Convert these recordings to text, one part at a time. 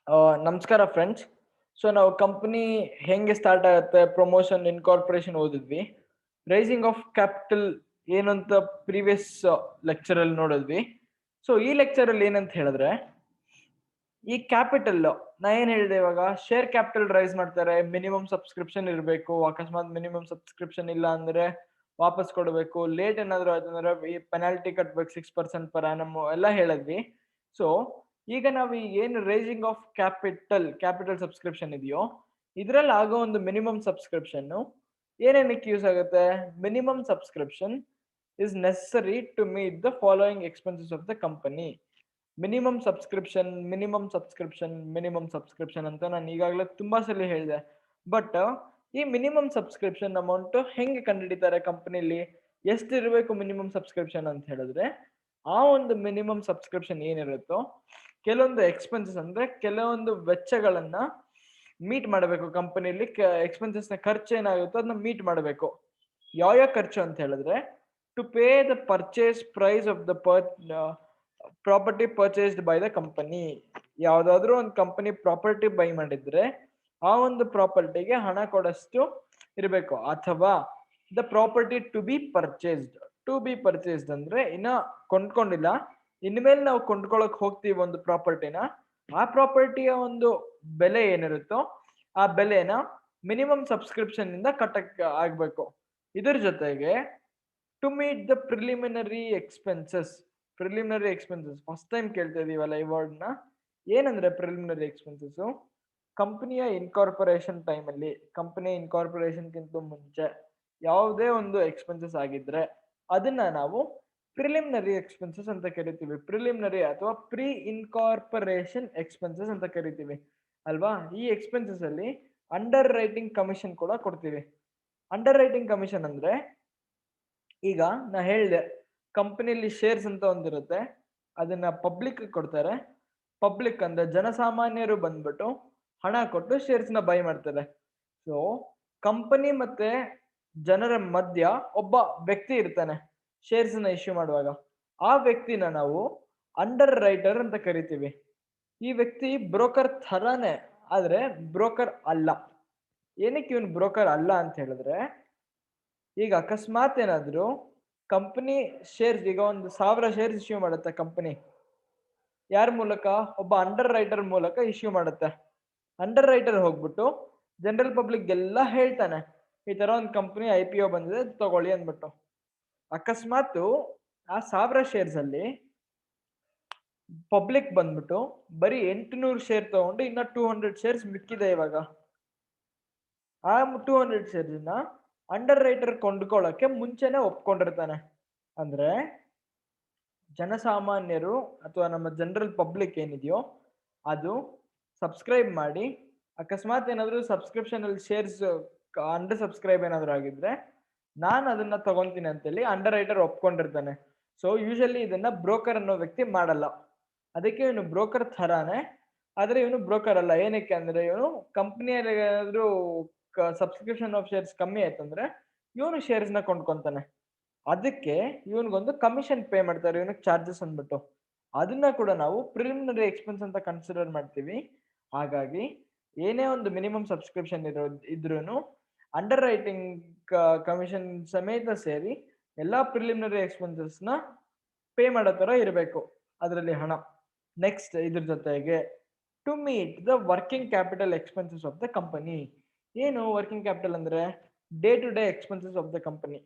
ನಮಸ್ಕಾರ ಫ್ರೆಂಡ್ಸ್. ನಾವು ಕಂಪನಿ ಹೆಂಗೆ ಸ್ಟಾರ್ಟ್ ಆಗುತ್ತೆ, ಪ್ರಮೋಷನ್, ಇನ್ಕಾರ್ಪೊರೇಷನ್ ಓದಿದ್ವಿ. ರೈಸಿಂಗ್ ಆಫ್ ಕ್ಯಾಪಿಟಲ್ ಏನಂತ ಪ್ರೀವಿಯಸ್ ಲೆಕ್ಚರ್ ಅಲ್ಲಿ ನೋಡಿದ್ವಿ. ಈ ಲೆಕ್ಚರ್ ಅಲ್ಲಿ ಏನಂತ ಹೇಳಿದ್ರೆ, ಈ ಕ್ಯಾಪಿಟಲ್ ನಾ ಏನ್ ಹೇಳಿದೆ ಇವಾಗ, ಶೇರ್ ಕ್ಯಾಪಿಟಲ್ ರೈಸ್ ಮಾಡ್ತಾರೆ, ಮಿನಿಮಮ್ ಸಬ್ಸ್ಕ್ರಿಪ್ಷನ್ ಇರಬೇಕು, ಅಕಸ್ಮಾತ್ ಮಿನಿಮಮ್ ಸಬ್ಸ್ಕ್ರಿಪ್ಷನ್ ಇಲ್ಲ ಅಂದ್ರೆ ವಾಪಸ್ ಕೊಡಬೇಕು, ಲೇಟ್ ಏನಾದ್ರು ಆಯ್ತಂದ್ರೆ ಈ ಪೆನಾಲ್ಟಿ ಕಟ್ಬೇಕು 6% ಪರ್ ಆನಮ್ ಎಲ್ಲ ಹೇಳಿದ್ವಿ. ಸೊ ಈಗ ನಾವು ಏನು ರೈಸಿಂಗ್ ಆಫ್ ಕ್ಯಾಪಿಟಲ್ ಸಬ್ಸ್ಕ್ರಿಪ್ಷನ್ ಇದೆಯೋ, ಇದ್ರಲ್ಲಿ ಆಗೋ ಒಂದು ಮಿನಿಮಮ್ ಸಬ್ಸ್ಕ್ರಿಪ್ಷನ್ ಏನೇನಕ್ಕೆ ಯೂಸ್ ಆಗುತ್ತೆ. Minimum subscription is necessary to meet the following expenses of the company. Minimum subscription ಅಂತ ನಾನು ಈಗಾಗಲೇ ತುಂಬಾ ಸಲ ಹೇಳಿದೆ. ಬಟ್ ಈ ಮಿನಿಮಮ್ ಸಬ್ಸ್ಕ್ರಿಪ್ಷನ್ ಅಮೌಂಟ್ ಹೆಂಗೆ ಕಂಡುಹಿಡಿತಾರೆ ಕಂಪನಿಲಿ, ಎಷ್ಟು ಇರಬೇಕು ಮಿನಿಮಮ್ ಸಬ್ಸ್ಕ್ರಿಪ್ಷನ್ ಅಂತ ಹೇಳಿದ್ರೆ, ಆ ಒಂದು ಮಿನಿಮಮ್ ಸಬ್ಸ್ಕ್ರಿಪ್ಷನ್ ಏನಿರುತ್ತೋ, ಕೆಲವೊಂದು ಎಕ್ಸ್ಪೆನ್ಸಸ್ ಅಂದ್ರೆ ಕೆಲವೊಂದು ವೆಚ್ಚಗಳನ್ನ ಮೀಟ್ ಮಾಡಬೇಕು ಕಂಪನಿಲಿ. ಎಕ್ಸ್ಪೆನ್ಸಸ್ ನ ಖರ್ಚು ಏನಾಗುತ್ತೋ ಅದನ್ನ ಮೀಟ್ ಮಾಡಬೇಕು. ಯಾವ ಖರ್ಚು ಅಂತ ಹೇಳಿದ್ರೆ, to pay the purchase price of the property purchased by the company. ಯಾವ್ದಾದ್ರು ಒಂದು ಕಂಪನಿ ಪ್ರಾಪರ್ಟಿ ಬೈ ಮಾಡಿದ್ರೆ ಆ ಒಂದು ಪ್ರಾಪರ್ಟಿಗೆ ಹಣ ಕೊಡಷ್ಟು ಇರಬೇಕು. ಅಥವಾ the property to be purchased ಅಂದ್ರೆ ಇನ್ನ ಕೊಂಡ್ಕೊಂಡಿಲ್ಲ, ಇನ್ಮೇಲೆ ನಾವು ಕೊಂಡ್ಕೊಳಕ್ ಹೋಗ್ತೀವಿ ಒಂದು ಪ್ರಾಪರ್ಟಿನ, ಆ ಪ್ರಾಪರ್ಟಿಯ ಒಂದು ಬೆಲೆ ಏನಿರುತ್ತೋ ಆ ಬೆಲೆನ ಮಿನಿಮಮ್ ಸಬ್ಸ್ಕ್ರಿಪ್ಷನ್ ಇಂದ ಕಟ್ಟಕ್ ಆಗ್ಬೇಕು. ಇದ್ರ ಜೊತೆಗೆ to meet the preliminary expenses first time ಕೇಳ್ತಾ ಇದೀವಲ್ಲ ಈ ವರ್ಡ್ ನ. ಏನಂದ್ರೆ ಪ್ರಿಲಿಮಿನರಿ ಎಕ್ಸ್ಪೆನ್ಸಸ್, ಕಂಪನಿಯ ಇನ್ಕಾರ್ಪೊರೇಷನ್ ಟೈಮಲ್ಲಿ, ಕಂಪನಿಯ ಇನ್ಕಾರ್ಪೊರೇಷನ್ಗಿಂತ ಮುಂಚೆ ಯಾವುದೇ ಒಂದು ಎಕ್ಸ್ಪೆನ್ಸಸ್ ಆಗಿದ್ರೆ ಅದನ್ನ ನಾವು ಪ್ರಿಲಿಮಿನರಿ ಎಕ್ಸ್ಪೆನ್ಸಸ್ ಅಂತ ಕರಿತೀವಿ. ಪ್ರಿಲಿಮಿನರಿ ಅಥವಾ ಪ್ರೀ ಇನ್ಕಾರ್ಪೊರೇಷನ್ ಎಕ್ಸ್ಪೆನ್ಸಸ್ ಅಂತ ಕರಿತೀವಿ ಅಲ್ವಾ. ಈ ಎಕ್ಸ್ಪೆನ್ಸಸ್ ಅಲ್ಲಿ ಅಂಡರ್ ರೈಟಿಂಗ್ ಕಮಿಷನ್ ಕೂಡ ಕೊಡ್ತೀವಿ. ಅಂಡರ್ ರೈಟಿಂಗ್ ಕಮಿಷನ್ ಅಂದ್ರೆ, ಈಗ ನಾ ಹೇಳಿದೆ ಕಂಪನಿಯಲ್ಲಿ ಶೇರ್ಸ್ ಅಂತ ಒಂದಿರುತ್ತೆ, ಅದನ್ನ ಪಬ್ಲಿಕ್ ಕೊಡ್ತಾರೆ. ಪಬ್ಲಿಕ್ ಅಂದ್ರೆ ಜನಸಾಮಾನ್ಯರು ಬಂದ್ಬಿಟ್ಟು ಹಣ ಕೊಟ್ಟು ಶೇರ್ಸ್ ನ ಬೈ ಮಾಡ್ತಾರೆ. ಸೊ ಕಂಪನಿ ಮತ್ತೆ ಜನರ ಮಧ್ಯ ಒಬ್ಬ ವ್ಯಕ್ತಿ ಇರ್ತಾನೆ ಶೇರ್ಸ್ ನ ಇಶ್ಯೂ ಮಾಡುವಾಗ. ಆ ವ್ಯಕ್ತಿನ ನಾವು ಅಂಡರ್ ರೈಟರ್ ಅಂತ ಕರಿತೀವಿ. ಈ ವ್ಯಕ್ತಿ ಬ್ರೋಕರ್ ಥರಾನೇ, ಆದ್ರೆ ಬ್ರೋಕರ್ ಅಲ್ಲ. ಏನಕ್ಕೆ ಇವನು ಬ್ರೋಕರ್ ಅಲ್ಲ ಅಂತ ಹೇಳಿದ್ರೆ, ಈಗ ಅಕಸ್ಮಾತ್ ಏನಾದ್ರು ಕಂಪನಿ ಶೇರ್ಸ್, ಈಗ 1,000 ಶೇರ್ಸ್ ಇಶ್ಯೂ ಮಾಡುತ್ತೆ ಕಂಪನಿ, ಯಾರ ಮೂಲಕ? ಒಬ್ಬ ಅಂಡರ್ ರೈಟರ್ ಮೂಲಕ ಇಶ್ಯೂ ಮಾಡುತ್ತೆ. ಅಂಡರ್ ರೈಟರ್ ಹೋಗ್ಬಿಟ್ಟು ಜನರಲ್ ಪಬ್ಲಿಕ್ ಎಲ್ಲ ಹೇಳ್ತಾನೆ, ಈ ತರ ಒಂದು ಕಂಪನಿ IPO ಬಂದಿದೆ ತಗೊಳ್ಳಿ ಅಂದ್ಬಿಟ್ಟು. ಅಕಸ್ಮಾತ್ ಆ 1,000 ಶೇರ್ಸ್ ಅಲ್ಲಿ ಪಬ್ಲಿಕ್ ಬಂದ್ಬಿಟ್ಟು ಬರೀ 800 ಶೇರ್ ತಗೊಂಡು ಇನ್ನ 200 ಶೇರ್ಸ್ ಮಿಕ್ಕಿದೆ. ಇವಾಗ ಆ 200 ಶೇರ್ಸ್ ನ ಅಂಡರ್ ರೈಟರ್ ಕೊಂಡ್ಕೊಳ್ಳಕ್ಕೆ ಮುಂಚೆನೆ ಒಪ್ಕೊಂಡಿರ್ತಾನೆ. ಅಂದ್ರೆ ಜನಸಾಮಾನ್ಯರು ಅಥವಾ ನಮ್ಮ ಜನರಲ್ ಪಬ್ಲಿಕ್ ಏನಿದೆಯೋ ಅದು ಸಬ್ಸ್ಕ್ರೈಬ್ ಮಾಡಿ, ಅಕಸ್ಮಾತ್ ಏನಾದ್ರು ಸಬ್ಸ್ಕ್ರಿಪ್ಷನ್ ಅಲ್ಲಿ ಶೇರ್ಸ್ ಅಂಡರ್ ಸಬ್ಸ್ಕ್ರೈಬ್ ಏನಾದ್ರು ಆಗಿದ್ರೆ ನಾನು ಅದನ್ನ ತಗೊಂತೀನಿ ಅಂತೇಳಿ ಅಂಡರ್ ರೈಟರ್ ಒಪ್ಕೊಂಡಿರ್ತಾನೆ. ಸೊ ಯೂಶಲಿ ಇದನ್ನ ಬ್ರೋಕರ್ ಅನ್ನೋ ವ್ಯಕ್ತಿ ಮಾಡಲ್ಲ. ಅದಕ್ಕೆ ಇವನು ಬ್ರೋಕರ್ ಥರಾನೇ, ಆದ್ರೆ ಇವನು ಬ್ರೋಕರ್ ಅಲ್ಲ. ಏನಕ್ಕೆ ಅಂದ್ರೆ, ಇವನು ಕಂಪನಿಯಲ್ಲಿ ಏನಾದ್ರು ಸಬ್ಸ್ಕ್ರಿಪ್ಷನ್ ಆಫ್ ಶೇರ್ಸ್ ಕಮ್ಮಿ ಆಯ್ತಂದ್ರೆ ಇವನು ಶೇರ್ಸ್ ನ ಕೊಂಡ್ಕೊಂತಾನೆ. ಅದಕ್ಕೆ ಇವನ್ಗೊಂದು ಕಮಿಷನ್ ಪೇ ಮಾಡ್ತಾರೆ, ಇವನಿಗೆ ಚಾರ್ಜಸ್ ಅಂದ್ಬಿಟ್ಟು. ಅದನ್ನ ಕೂಡ ನಾವು ಪ್ರಿಲಿಮಿನರಿ ಎಕ್ಸ್ಪೆನ್ಸ್ ಅಂತ ಕನ್ಸಿಡರ್ ಮಾಡ್ತೀವಿ. ಹಾಗಾಗಿ ಏನೇ ಒಂದು ಮಿನಿಮಮ್ ಸಬ್ಸ್ಕ್ರಿಪ್ಷನ್ ಇದ್ರೂನು ಅಂಡರ್ ರೈಟಿಂಗ್ ಕಮಿಷನ್ ಸಮೇತ ಸೇರಿ ಎಲ್ಲಾ ಪ್ರಿಲಿಮಿನರಿ ಎಕ್ಸ್ಪೆನ್ಸಸ್ ನ ಪೇ ಮಾಡೋ ತರ ಇರಬೇಕು ಅದರಲ್ಲಿ ಹಣ. ನೆಕ್ಸ್ಟ್ ಇದ್ರ ಜೊತೆಗೆ to meet the working capital expenses of the company. ಏನು ವರ್ಕಿಂಗ್ ಕ್ಯಾಪಿಟಲ್ ಅಂದ್ರೆ? Day to day expenses of the company.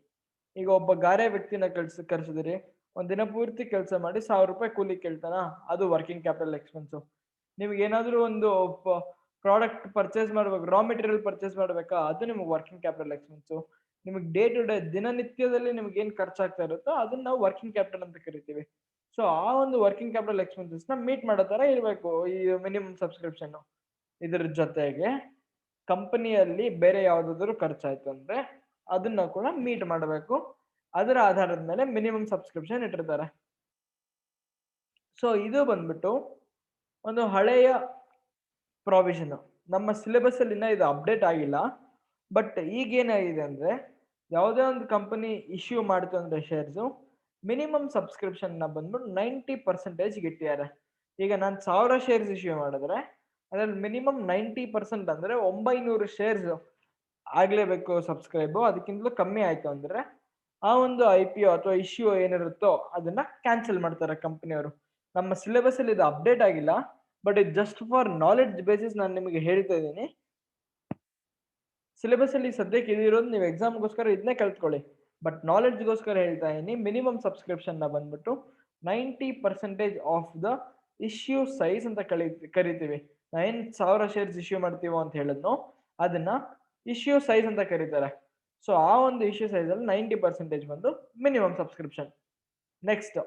ಈಗ ಒಬ್ಬ ಗಾರೆ ವ್ಯಕ್ತಿನ ಕರ್ಸಿದಿರಿ, ಒಂದ್ ದಿನ ಪೂರ್ತಿ ಕೆಲಸ ಮಾಡಿ 1,000 ರೂಪಾಯಿ ಕೂಲಿ ಕೇಳ್ತಾನ, ಅದು ವರ್ಕಿಂಗ್ ಕ್ಯಾಪಿಟಲ್ ಎಕ್ಸ್ಪೆನ್ಸ್. ನಿಮ್ಗೆ ಏನಾದ್ರು ಒಂದು ಪ್ರಾಡಕ್ಟ್ ಪರ್ಚೇಸ್ ಮಾಡ್ಬೇಕು, ರಾ ಮೆಟೀರಿಯಲ್ ಪರ್ಚೇಸ್ ಮಾಡ್ಬೇಕಾ, ಅದು ನಿಮ್ಗೆ ವರ್ಕಿಂಗ್ ಕ್ಯಾಪಿಟಲ್ ಎಕ್ಸ್ಪೆನ್ಸ್. ನಿಮಗೆ ಡೇ ಟು ಡೇ ದಿನನಿತ್ಯದಲ್ಲಿ ನಿಮ್ಗೆ ಏನ್ ಖರ್ಚಾಗ್ತಾ ಇರುತ್ತೋ ಅದನ್ನ ನಾವು ವರ್ಕಿಂಗ್ ಕ್ಯಾಪಿಟಲ್ ಅಂತ ಕರಿತೀವಿ. ಸೊ ಆ ಒಂದು ವರ್ಕಿಂಗ್ ಕ್ಯಾಪಿಟಲ್ ಎಕ್ಸ್ಪೆನ್ಸಸ್ ನ ಮೀಟ್ ಮಾಡೋ ತರ ಇರಬೇಕು ಈ ಮಿನಿಮಮ್ ಸಬ್ಸ್ಕ್ರಿಪ್ಷನ್. ಇದ್ರ ಜೊತೆಗೆ ಕಂಪನಿಯಲ್ಲಿ ಬೇರೆ ಯಾವ್ದಾದ್ರು ಖರ್ಚಾಯ್ತು ಅಂದ್ರೆ ಅದನ್ನ ಕೂಡ ಮೀಟ್ ಮಾಡಬೇಕು. ಅದರ ಆಧಾರದ ಮೇಲೆ ಮಿನಿಮಮ್ ಸಬ್ಸ್ಕ್ರಿಪ್ಷನ್ ಇಟ್ಟಿರ್ತಾರೆ. ಸೊ ಇದು ಬಂದ್ಬಿಟ್ಟು ಒಂದು ಹಳೆಯ ಪ್ರಾವಿಷನ್. ನಮ್ಮ ಸಿಲೆಬಸ್ ಅಲ್ಲಿ ಇನ್ನ ಇದು ಅಪ್ಡೇಟ್ ಆಗಿಲ್ಲ. ಬಟ್ ಈಗ ಏನಾಗಿದೆ ಅಂದ್ರೆ, ಯಾವುದೇ ಒಂದು ಕಂಪನಿ ಇಶ್ಯೂ ಮಾಡ್ತು ಅಂದ್ರೆ ಶೇರ್ಸ್, ಮಿನಿಮಮ್ ಸಬ್ಸ್ಕ್ರಿಪ್ಷನ್ ನ ಬಂದ್ಬಿಟ್ಟು 90% ಇಟ್ಟಿದ್ದಾರೆ. ಈಗ ನಾನು 1,000 ಶೇರ್ಸ್ ಇಶ್ಯೂ ಮಾಡಿದ್ರೆ ಅದ್ರಲ್ಲಿ ಮಿನಿಮಮ್ 90% ಅಂದ್ರೆ 900 ಶೇರ್ಸ್ ಆಗ್ಲೇಬೇಕು ಸಬ್ಸ್ಕ್ರೈಬ್. ಅದಕ್ಕಿಂತಲೂ ಕಮ್ಮಿ ಆಯ್ತು ಅಂದ್ರೆ ಆ ಒಂದು IPO ಅಥವಾ ಇಶ್ಯೂ ಏನಿರುತ್ತೋ ಅದನ್ನ ಕ್ಯಾನ್ಸಲ್ ಮಾಡ್ತಾರೆ ಕಂಪನಿಯವರು. ನಮ್ಮ ಸಿಲೆಬಸ್ ಅಲ್ಲಿ ಇದು ಅಪ್ಡೇಟ್ ಆಗಿಲ್ಲ, ಬಟ್ ಇದು ಜಸ್ಟ್ ಫಾರ್ ನಾಲೆಡ್ಜ್ ಬೇಸಿಸ್ ನಾನು ನಿಮಗೆ ಹೇಳ್ತಾ ಇದ್ದೀನಿ. ಸಿಲೆಬಸ್ ಅಲ್ಲಿ ಸದ್ಯಕ್ಕೆ ಇದಿರೋದು, ನೀವು ಎಕ್ಸಾಮ್ಗೋಸ್ಕರ ಇದನ್ನೇ ಕಲ್ತ್ಕೊಳ್ಳಿ. ಬಟ್ ನಾಲೆಡ್ಜ್ಗೋಸ್ಕರ ಹೇಳ್ತಾ ಇದೀನಿ. ಮಿನಿಮಮ್ ಸಬ್ಸ್ಕ್ರಿಪ್ಷನ್ ನ ಬಂದ್ಬಿಟ್ಟು 90% ಆಫ್ ದ ಇಶ್ಯೂ ಸೈಜ್ ಅಂತ ಕರಿತೀವಿ. ನಾವೇನ್ 1000 ಶೇರ್ಸ್ ಇಶ್ಯೂ ಮಾಡ್ತೀವೋ ಅಂತ ಹೇಳಿದ್ನೋ ಅದನ್ನ ಇಶ್ಯೂ ಸೈಜ್ ಅಂತ ಕರೀತಾರೆ. ಸೊ ಆ ಒಂದು ಇಶ್ಯೂ ಸೈಜ್ ಅಲ್ಲಿ 90% ಬಂದು minimum subscription. Next,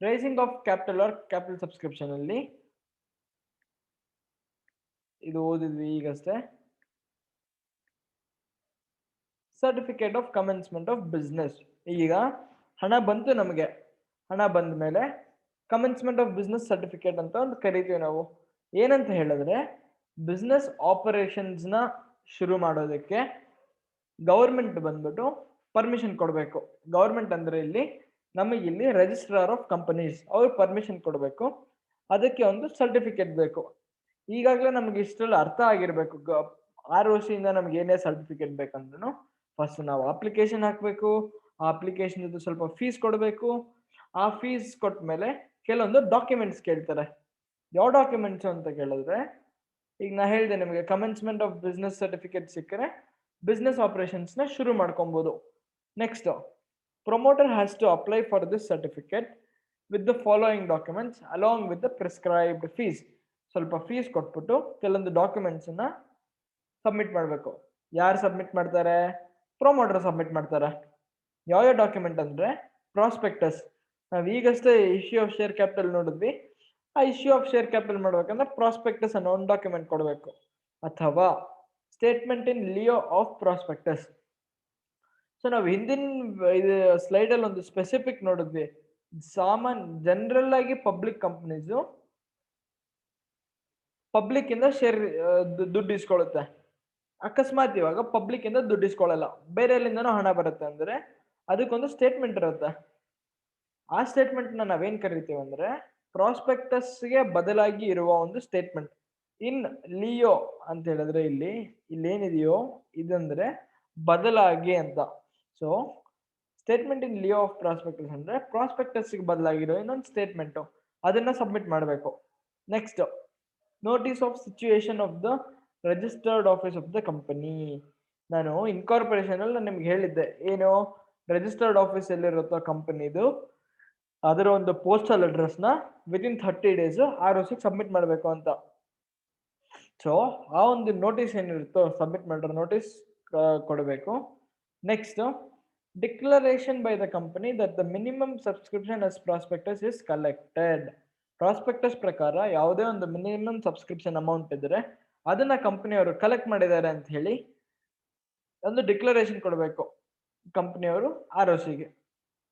raising of capital or capital subscription ಅಲ್ಲಿ ಇದು ಓದಿದ್ವಿ ಈಗಷ್ಟೇ. Certificate of commencement of business. ಈಗ ಹಣ ಬಂತು ನಮಗೆ, ಹಣ ಬಂದ ಮೇಲೆ ಕಮೆನ್ಸ್ಮೆಂಟ್ ಆಫ್ ಬಿಸ್ನೆಸ್ ಸರ್ಟಿಫಿಕೇಟ್ ಅಂತ ಒಂದು ಕರಿತೀವಿ ನಾವು. ಏನಂತ ಹೇಳಿದ್ರೆ ಬಿಸ್ನೆಸ್ ಆಪರೇಷನ್ಸ್ ನ ಶುರು ಮಾಡೋದಕ್ಕೆ ಗವರ್ಮೆಂಟ್ ಬಂದ್ಬಿಟ್ಟು ಪರ್ಮಿಷನ್ ಕೊಡಬೇಕು. ಗವರ್ಮೆಂಟ್ ಅಂದ್ರೆ ಇಲ್ಲಿ ನಮಗೆ ಇಲ್ಲಿ ರಿಜಿಸ್ಟ್ರಾರ್ ಆಫ್ ಕಂಪನೀಸ್ ಅವ್ರು ಪರ್ಮಿಷನ್ ಕೊಡಬೇಕು. ಅದಕ್ಕೆ ಒಂದು ಸರ್ಟಿಫಿಕೇಟ್ ಬೇಕು. ಈಗಾಗಲೇ ನಮ್ಗೆ ಇಷ್ಟರಲ್ಲಿ ಅರ್ಥ ಆಗಿರ್ಬೇಕು, ROC ಇಂದ ನಮ್ಗೆ ಏನೇ ಸರ್ಟಿಫಿಕೇಟ್ ಬೇಕಂದ್ರೂ ಫಸ್ಟ್ ನಾವು ಅಪ್ಲಿಕೇಶನ್ ಹಾಕ್ಬೇಕು. ಆ ಅಪ್ಲಿಕೇಶನ್ ಇದು ಸ್ವಲ್ಪ ಫೀಸ್ ಕೊಡಬೇಕು. ಆ ಫೀಸ್ ಕೊಟ್ಮೇಲೆ ಕೆಲವೊಂದು ಡಾಕ್ಯುಮೆಂಟ್ಸ್ ಕೇಳ್ತಾರೆ. ಯಾವ ಡಾಕ್ಯುಮೆಂಟ್ಸ್ ಅಂತ ಕೇಳಿದ್ರೆ, ಈಗ ನಾ ಹೇಳಿದೆ ನಿಮಗೆ ಕಮೆನ್ಸ್ಮೆಂಟ್ ಆಫ್ ಬಿಸ್ನೆಸ್ ಸರ್ಟಿಫಿಕೇಟ್ ಸಿಕ್ಕರೆ ಬಿಸ್ನೆಸ್ ಆಪರೇಷನ್ಸ್ ನ ಶುರು ಮಾಡ್ಕೊಬಹುದು. Next, promoter has to apply for this certificate with the following documents along with the prescribed fees. ಸ್ವಲ್ಪ ಫೀಸ್ ಕೊಟ್ಬಿಟ್ಟು ಕೆಲವೊಂದು ಡಾಕ್ಯುಮೆಂಟ್ಸ್ ಅನ್ನ ಸಬ್ಮಿಟ್ ಮಾಡಬೇಕು. ಯಾರು ಸಬ್ಮಿಟ್ ಮಾಡ್ತಾರೆ? ಪ್ರೊಮೋಟರ್ ಸಬ್ಮಿಟ್ ಮಾಡ್ತಾರೆ. ಯಾವ ಡಾಕ್ಯುಮೆಂಟ್ ಅಂದ್ರೆ ಪ್ರಾಸ್ಪೆಕ್ಟಸ್. ನಾವ್ ಈಗಷ್ಟೇ ಇಶ್ಯೂ ಆಫ್ ಶೇರ್ ಕ್ಯಾಪಿಟಲ್ ನೋಡಿದ್ವಿ. ಆ ಇಶ್ಯೂ ಆಫ್ ಶೇರ್ ಕ್ಯಾಪಿಟಲ್ ಮಾಡ್ಬೇಕಂದ್ರೆ ಪ್ರಾಸ್ಪೆಕ್ಟಸ್ ಅನ್ನೋ ಒಂದು ಡಾಕ್ಯುಮೆಂಟ್ ಕೊಡಬೇಕು, ಅಥವಾ statement in Leo of prospectus. So ನಾವು ಹಿಂದಿನ ಇದು ಸ್ಲೈಡ್ ಅಲ್ಲಿ ಒಂದು ಸ್ಪೆಸಿಫಿಕ್ ನೋಡಿದ್ವಿ. ಜನರಲ್ ಆಗಿ ಪಬ್ಲಿಕ್ ಕಂಪನೀಸ್ ಪಬ್ಲಿಕ್ ಇಂದ ಶೇರ್ ದುಡ್ಡು ಇಸ್ಕೊಳ್ಳುತ್ತೆ. ಅಕಸ್ಮಾತ್ ಇವಾಗ ಪಬ್ಲಿಕ್ ಇಂದ ದುಡ್ಡು ಇಸ್ಕೊಳ್ಳಲ್ಲ, ಬೇರೆ ಎಲ್ಲಿಂದನೋ ಹಣ ಬರುತ್ತೆ ಅಂದ್ರೆ ಅದಕ್ಕೊಂದು ಸ್ಟೇಟ್ಮೆಂಟ್ ಇರುತ್ತೆ. ಆ ಸ್ಟೇಟ್ಮೆಂಟ್ ನ ನಾವೇನ್ ಕರಿತೀವಿ ಅಂದ್ರೆ ಪ್ರಾಸ್ಪೆಕ್ಟಸ್ ಗೆ ಬದಲಾಗಿ ಇರುವ ಒಂದು ಸ್ಟೇಟ್ಮೆಂಟ್ ಇನ್ ಲಿಯೋ ಅಂತ ಹೇಳಿದ್ರೆ ಇಲ್ಲಿ ಏನಿದೆಯೋ ಇದಂದ್ರೆ ಬದಲಾಗಿ ಅಂತ. So statement in Leo of prospectus ಅಂದ್ರೆ ಪ್ರಾಸ್ಪೆಕ್ಟಸ್ ಗೆ ಬದಲಾಗಿರೋ ಇನ್ನೊಂದು ಸ್ಟೇಟ್ಮೆಂಟ್, ಅದನ್ನ ಸಬ್ಮಿಟ್ ಮಾಡಬೇಕು. Next, notice of situation of the registered office of the company. ನಾನು ಇನ್ಕಾರ್ಪೊರೇಷನ್ ಅಲ್ಲಿ ನಿಮ್ಗೆ ಹೇಳಿದ್ದೆ, ಏನು ರಿಜಿಸ್ಟರ್ಡ್ ಆಫೀಸ್ ಎಲ್ಲಿರುತ್ತೋ ಕಂಪನಿದು ಅದರ ಒಂದು ಪೋಸ್ಟಲ್ ಅಡ್ರೆಸ್ ನ ವಿತಿನ್ 30 days ROC ಸಬ್ಮಿಟ್ ಮಾಡಬೇಕು ಅಂತ. ಸೊ ಆ ಒಂದು ನೋಟಿಸ್ ಏನಿರುತ್ತೋ ಸಬ್ಮಿಟ್ ಮಾಡಿರೋ ನೋಟಿಸ್ ಕೊಡಬೇಕು. Next, declaration by the company that the minimum subscription as prospectus is collected. Prospectus ಪ್ರಕಾರ ಯಾವುದೇ ಒಂದು ಮಿನಿಮಮ್ ಸಬ್ಸ್ಕ್ರಿಪ್ಷನ್ ಅಮೌಂಟ್ ಇದ್ರೆ ಅದನ್ನ ಕಂಪನಿಯವರು ಕಲೆಕ್ಟ್ ಮಾಡಿದ್ದಾರೆ ಅಂತ ಹೇಳಿ ಒಂದು ಡಿಕ್ಲರೇಷನ್ ಕೊಡಬೇಕು ಕಂಪನಿಯವರು ROCಗೆ.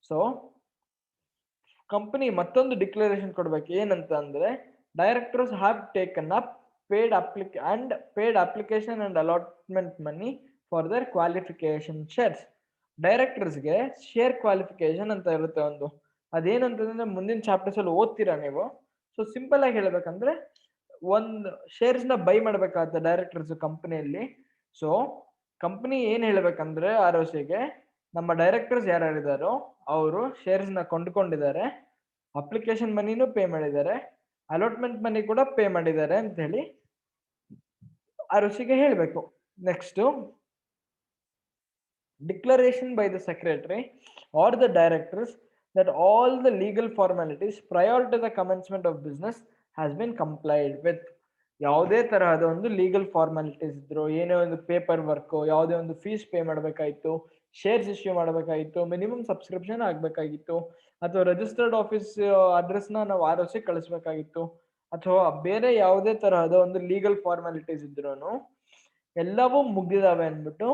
ಸೊ ಕಂಪನಿ ಮತ್ತೊಂದು ಡಿಕ್ಲರೇಷನ್ ಕೊಡ್ಬೇಕು, ಏನಂತ ಅಂದ್ರೆ directors have taken up paid application and allotment money for their qualification shares. ಡೈರೆಕ್ಟರ್ಸ್ಗೆ ಶೇರ್ ಕ್ವಾಲಿಫಿಕೇಶನ್ ಅಂತ ಇರುತ್ತೆ ಒಂದು, ಅದೇನಂತಂದ್ರೆ ಮುಂದಿನ ಚಾಪ್ಟರ್ಸ್ ಅಲ್ಲಿ ಓದ್ತೀರಾ ನೀವು. ಸೊ ಸಿಂಪಲ್ ಆಗಿ ಹೇಳ್ಬೇಕಂದ್ರೆ ಒಂದು ಶೇರ್ಸ್ ನ ಬೈ ಮಾಡ್ಬೇಕಾಗುತ್ತೆ ಡೈರೆಕ್ಟರ್ಸ್ ಕಂಪನಿಯಲ್ಲಿ. ಸೊ ಕಂಪನಿ ಏನ್ ಹೇಳ್ಬೇಕಂದ್ರೆ ROCಗೆ, ನಮ್ಮ ಡೈರೆಕ್ಟರ್ಸ್ ಯಾರ್ಯಾರಿದಾರೋ ಅವರು ಶೇರ್ಸ್ ನ ಕೊಂಡ್ಕೊಂಡಿದ್ದಾರೆ, ಅಪ್ಲಿಕೇಶನ್ ಮನಿನೂ ಪೇ ಮಾಡಿದ್ದಾರೆ, ಅಲಾಟ್ಮೆಂಟ್ ಮನಿ ಕೂಡ ಪೇ ಮಾಡಿದ್ದಾರೆ ಅಂತ ಹೇಳಿ ROCಗೆ ಹೇಳ್ಬೇಕು. Next, declaration by the secretary are the directors that all the legal formalities prior to the commencement of business has been complied with. ಯಾವುದೇ ತರಹದ ಒಂದು ಲೀಗಲ್ ಫಾರ್ಮಾಲಿಟೀಸ್ ಇದ್ರು, ಏನೇ ಒಂದು ಪೇಪರ್ ವರ್ಕ್, ಯಾವುದೇ ಒಂದು ಫೀಸ್ ಪೇ ಮಾಡಬೇಕಾಯ್ತು, ಶೇರ್ಸ್ ಇಶ್ಯೂ ಮಾಡಬೇಕಾಗಿತ್ತು, minimum subscription ಆಗ್ಬೇಕಾಗಿತ್ತು, ಅಥವಾ ರಿಜಿಸ್ಟರ್ಡ್ ಆಫೀಸ್ ಅಡ್ರೆಸ್ ನ ನಾವು ROC ಕಳಿಸ್ಬೇಕಾಗಿತ್ತು, ಅಥವಾ ಬೇರೆ ಯಾವುದೇ ತರಹದ ಒಂದು ಲೀಗಲ್ ಫಾರ್ಮಾಲಿಟೀಸ್ ಇದ್ರು ಎಲ್ಲವೂ ಮುಗಿದಾವೆ ಅಂದ್ಬಿಟ್ಟು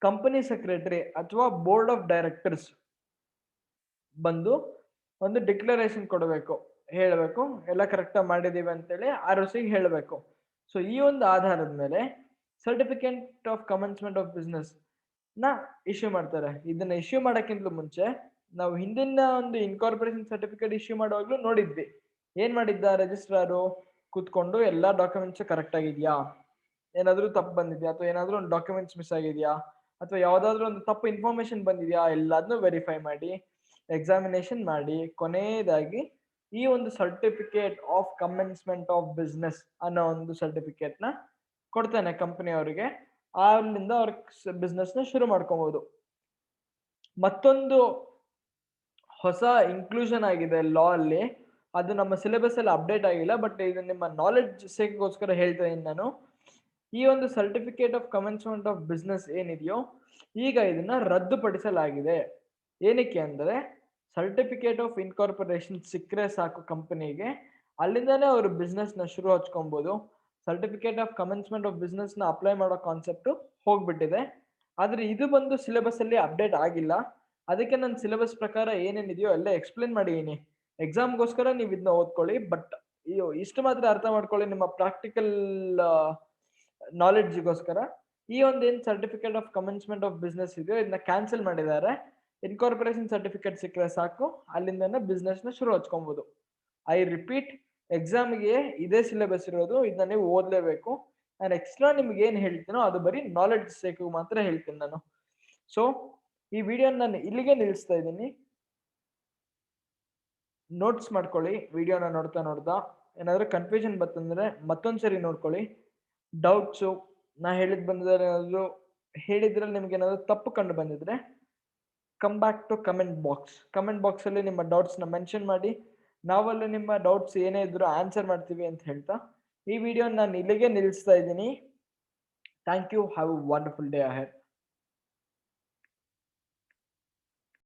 ಕಂಪನಿ ಸೆಕ್ರೆಟರಿ ಅಥವಾ ಬೋರ್ಡ್ ಆಫ್ ಡೈರೆಕ್ಟರ್ಸ್ ಬಂದು ಒಂದು ಡಿಕ್ಲರೇಷನ್ ಕೊಡಬೇಕು, ಹೇಳಬೇಕು ಎಲ್ಲ ಕರೆಕ್ಟ್ ಮಾಡಿದೀವಿ ಅಂತೇಳಿ ROCಗೆ ಹೇಳಬೇಕು. ಸೊ ಈ ಒಂದು ಆಧಾರದ ಮೇಲೆ certificate of commencement of business ನ ಇಶ್ಯೂ ಮಾಡ್ತಾರೆ. ಇದನ್ನ ಇಶ್ಯೂ ಮಾಡಕ್ಕಿಂತ ಮುಂಚೆ ನಾವು ಹಿಂದಿನ ಒಂದು ಇನ್ಕಾರ್ಪೊರೇಷನ್ ಸರ್ಟಿಫಿಕೇಟ್ ಇಶ್ಯೂ ಮಾಡುವಾಗ್ಲೂ ನೋಡಿದ್ವಿ. ಏನ್ ಮಾಡಿದ್ದ ರಿಜಿಸ್ಟ್ರಾರು, ಕೂತ್ಕೊಂಡು ಎಲ್ಲಾ ಡಾಕ್ಯುಮೆಂಟ್ಸ್ ಕರೆಕ್ಟ್ ಆಗಿದ್ಯಾ, ಏನಾದ್ರೂ ತಪ್ಪು ಬಂದಿದ್ಯಾ, ಅಥವಾ ಏನಾದ್ರೂ ಒಂದು ಡಾಕ್ಯುಮೆಂಟ್ಸ್ ಮಿಸ್ ಆಗಿದ್ಯಾ, ಅಥವಾ ಯಾವ್ದಾದ್ರು ಒಂದು ತಪ್ಪು ಇನ್ಫಾರ್ಮೇಶನ್ ಬಂದಿದ್ಯಾ, ಎಲ್ಲಾದ್ನೂ ವೆರಿಫೈ ಮಾಡಿ ಎಕ್ಸಾಮಿನೇಷನ್ ಮಾಡಿ ಕೊನೆಯದಾಗಿ ಈ ಒಂದು certificate of commencement of business ಅನ್ನೋ ಒಂದು ಸರ್ಟಿಫಿಕೇಟ್ ನ ಕೊಡ್ತಾನೆ ಕಂಪನಿ ಅವರಿಗೆ. ಅಲ್ಲಿಂದ ಅವ್ರ ಬಿಸ್ನೆಸ್ ನ ಶುರು ಮಾಡ್ಕೊಬಹುದು. ಮತ್ತೊಂದು ಹೊಸ ಇನ್ಕ್ಲೂಷನ್ ಆಗಿದೆ ಲಾ ಅಲ್ಲಿ, ಅದು ನಮ್ಮ ಸಿಲೆಬಸ್ ಅಲ್ಲಿ ಅಪ್ಡೇಟ್ ಆಗಿಲ್ಲ, ಬಟ್ ಇದು ನಿಮ್ಮ ನಾಲೆಡ್ಜ್ ಸೇಕ್ಗೋಸ್ಕರ ಹೇಳ್ತಾ ಇದ್ದೀನಿ ನಾನು. ಈ ಒಂದು certificate of commencement of business ಏನಿದೆಯೋ ಈಗ ಇದನ್ನ ರದ್ದುಪಡಿಸಲಾಗಿದೆ. ಏನಕ್ಕೆ ಅಂದ್ರೆ ಸರ್ಟಿಫಿಕೇಟ್ ಆಫ್ ಇನ್ಕಾರ್ಪೊರೇಷನ್ ಸಿಕ್ಕರೆ ಸಾಕು ಕಂಪನಿಗೆ, ಅಲ್ಲಿಂದಾನೇ ಅವರು ಬಿಸ್ನೆಸ್ ನ ಶುರು ಹಚ್ಕೊಬಹುದು. Certificate of commencement of business ನ ಅಪ್ಲೈ ಮಾಡೋ ಕಾನ್ಸೆಪ್ಟ್ ಹೋಗ್ಬಿಟ್ಟಿದೆ. ಆದ್ರೆ ಇದು ಬಂದು ಸಿಲೆಬಸ್ ಅಲ್ಲಿ ಅಪ್ಡೇಟ್ ಆಗಿಲ್ಲ. ಅದಕ್ಕೆ ನನ್ನ ಸಿಲೆಬಸ್ ಪ್ರಕಾರ ಏನೇನಿದೆಯೋ ಎಲ್ಲ ಎಕ್ಸ್ಪ್ಲೇನ್ ಮಾಡಿದೀನಿ. ಎಕ್ಸಾಮ್ಗೋಸ್ಕರ ನೀವು ಇದನ್ನ ಓದ್ಕೊಳ್ಳಿ, ಬಟ್ ಇಷ್ಟು ಮಾತ್ರ ಅರ್ಥ ಮಾಡ್ಕೊಳ್ಳಿ ನಿಮ್ಮ ಪ್ರಾಕ್ಟಿಕಲ್ ನಾಲೆಡ್ಜ್ಗೋಸ್ಕರ. ಈ ಒಂದು ಏನ್ certificate of commencement of business ಇದೆಯೋ ಇದನ್ನ ಕ್ಯಾನ್ಸಲ್ ಮಾಡಿದ್ದಾರೆ. ಇನ್ಕಾರ್ಪೊರೇಷನ್ ಸರ್ಟಿಫಿಕೇಟ್ ಸಿಕ್ಕರೆ ಸಾಕು, ಅಲ್ಲಿಂದ ಬಿಸ್ನೆಸ್ ನ ಶುರು ಹಚ್ಕೊಬಹುದು. ಐ ರಿಪೀಟ್, ಎಕ್ಸಾಮ್ಗೆ ಇದೇ ಸಿಲೆಬಸ್ ಇರೋದು, ಇದನ್ನ ನೀವು ಓದ್ಲೇಬೇಕು. ನಾನು ಎಕ್ಸ್ಟ್ರಾ ನಿಮ್ಗೆ ಏನ್ ಹೇಳ್ತೀನೋ ಅದು ಬರೀ ನಾಲೆಡ್ಜ್ ಸೇಕು ಮಾತ್ರ ಹೇಳ್ತೀನಿ ನಾನು. ಸೊ ಈ ವಿಡಿಯೋ ನಾನು ಇಲ್ಲಿಗೆ ನಿಲ್ಲಿಸ್ತಾ ಇದ್ದೀನಿ. ನೋಟ್ಸ್ ಮಾಡ್ಕೊಳ್ಳಿ ವಿಡಿಯೋನ ನೋಡ್ತಾ ನೋಡ್ತಾ. ಏನಾದ್ರೂ ಕನ್ಫ್ಯೂಷನ್ ಬರ್ತಂದ್ರೆ ಮತ್ತೊಂದ್ಸರಿ ನೋಡ್ಕೊಳ್ಳಿ. ಡೌಟ್ಸು ನಾ ಬಂದಿದ್ರೆ ಏನಾದ್ರು ಹೇಳಿದ್ರಲ್ಲಿ ನಿಮ್ಗೆ ಏನಾದ್ರು ತಪ್ಪು ಕಂಡು ಬಂದಿದ್ರೆ come back to comment box ಅಲ್ಲಿ ನಿಮ್ಮ ಡೌಟ್ಸ್ ನ ಮೆನ್ಷನ್ ಮಾಡಿ. ನಾವಲ್ಲಿ ನಿಮ್ಮ ಡೌಟ್ಸ್ ಏನೇ ಇದ್ರು ಆನ್ಸರ್ ಮಾಡ್ತೀವಿ ಅಂತ ಹೇಳ್ತಾ ಈ ವಿಡಿಯೋ ನಾನು ಇಲ್ಲಿಗೆ ನಿಲ್ಲಿಸ್ತಾ ಇದ್ದೀನಿ. Thank you. Have a wonderful day ahead.